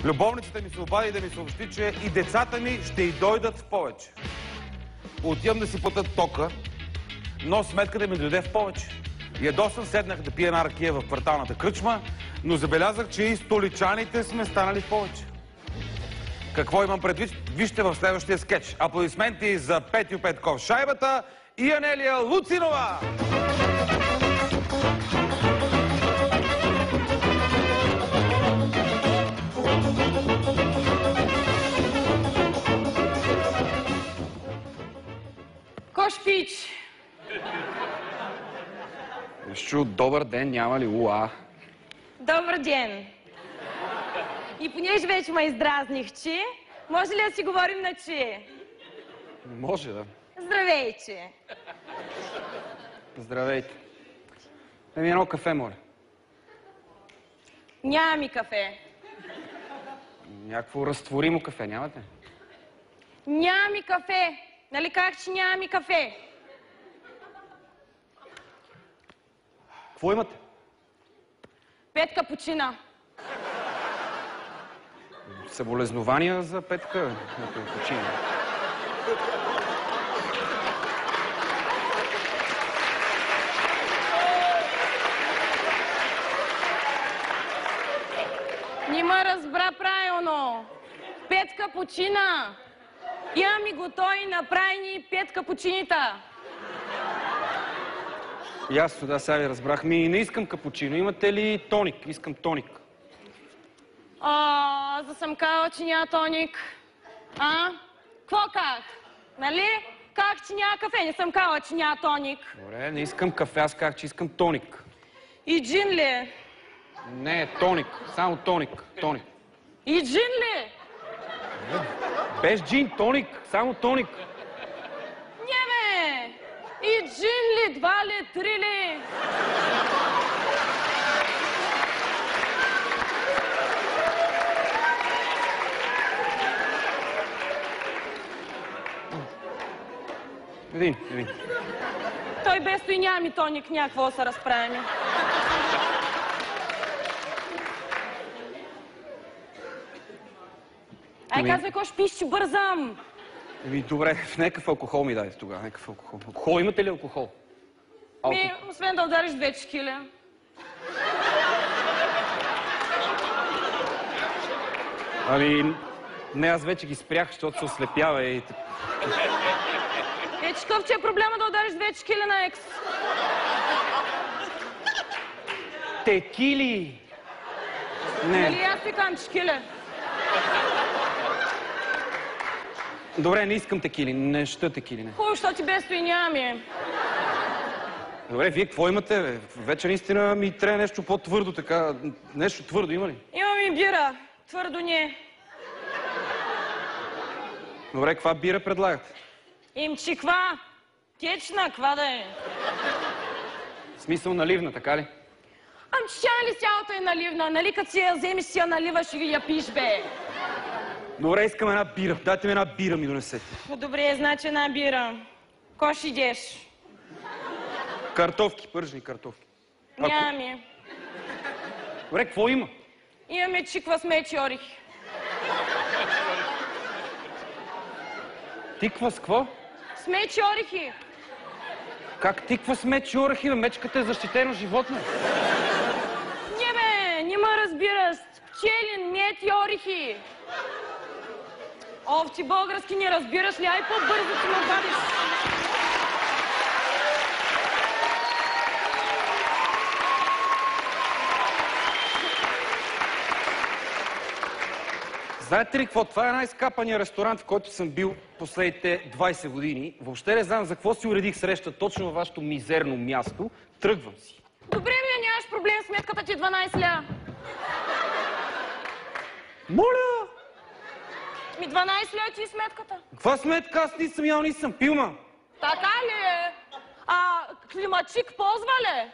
Любовницата ми се обади да ми съобщи, че и децата ми ще й дойдат в повече. Отивам да си платят тока, но сметката ми дойде в повече. Ядосан седнах да пия една ракия в кварталната кръчма, но забелязах, че и столичаните сме станали в повече. Какво имам предвид? Вижте в следващия скетч. Аплодисменти за Петю Петков шайбата и Анелия Луцинова! Кош пич! Ищу, добър ден, няма ли уа? Добър ден! И понеже вече ме издразних, че, може ли да си говорим на че? Може, да. Здравейте! Здравейте. Еми едно кафе, моля. Няма ми кафе. Някакво разтворимо кафе, нямате? Няма ми кафе. Нали казах, че няма ми кафе? Какво имате? 5 капучина. Съболезнования за Петка капучина. Нима разбра правилно. 5 капучина. Имам и готови направени 5 капучинита. Ясно, да, сега ви разбрах. Не искам капучино. Имате ли тоник? Искам тоник. Да съм казала, че няма тоник. Какво казах? Нали? Казах, че няма кафе. Не съм казала, че няма тоник. Добре, не искам кафе. Аз казах, че искам тоник. И джин ли? Не, тоник. Само тоник. Тоник. И джин ли? Без джин, тоник. Само тоник. Не, бе! И джин ли? 2 ли? 3 ли? Един. Той без той няма ми тоник, някакво се разправяме. Ай, казвай, какво ще пиш, че бързам. Добре, в някакъв алкохол ми дайте тогава. Някакъв алкохол. Алкохол, имате ли алкохол? Освен да удариш 2 чекиля. Не, аз вече ги спрях, защото се ослепява и... Какъв че е проблема да удариш 2 чекиля на екс? Текили! Не. Нали аз пикам чекиля? Добре, не искам текили. Не ща текили, не. Хубаво, защото ти без той нямаме. Добре, вие какво имате, бе? Вече наистина ми трябва нещо по-твърдо, така. Нещо твърдо има ли? Имам и бира. Твърдо не. Добре, каква бира предлагате? Чиква. Течна, каква да е? В смисъл наливна, така ли? Че тя ли цялото е наливна? Нали като си я вземеш, си я наливаш и я пиш, бе? Добре, искам една бира. Дайте ми една бира ми донесете. Добре, значи една бира. Ко ще идеш? Картофки, пържени картофки. Нямаме. Добре, какво има? Имаме чиква с мечи орехи. Тиква с какво? С мечи орехи. Как тиква с мечи орехи, бе? Мечката е защитено животно. Не, бе, не ме разбираш. Пчелин, мед и орехи. Ти български не разбираш ли? Ай по-бързо ти ме обадиш. Знаете ли какво? Това е най-скапания ресторант, в който съм бил последните 20 години. Въобще не знам за какво си уредих среща точно във вашето мизерно място. Тръгвам си. Добре, бе, нямаш проблем, сметката ти 12 ля. Моля! 12 ля ти сметката. Каква сметка? Аз ни съм ял, ни съм пил, ма. Така ли е? Климатчик ползва ли?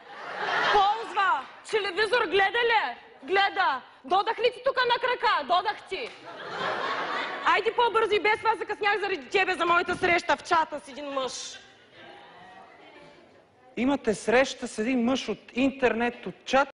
Ползва. Телевизор гледа ли? Гледа. Додах ли ти тук на крака? Додах ти. Айде по-бързо и без това закъснях заради тебе за моята среща в чата с един мъж. Имате среща с един мъж от интернет, от чат?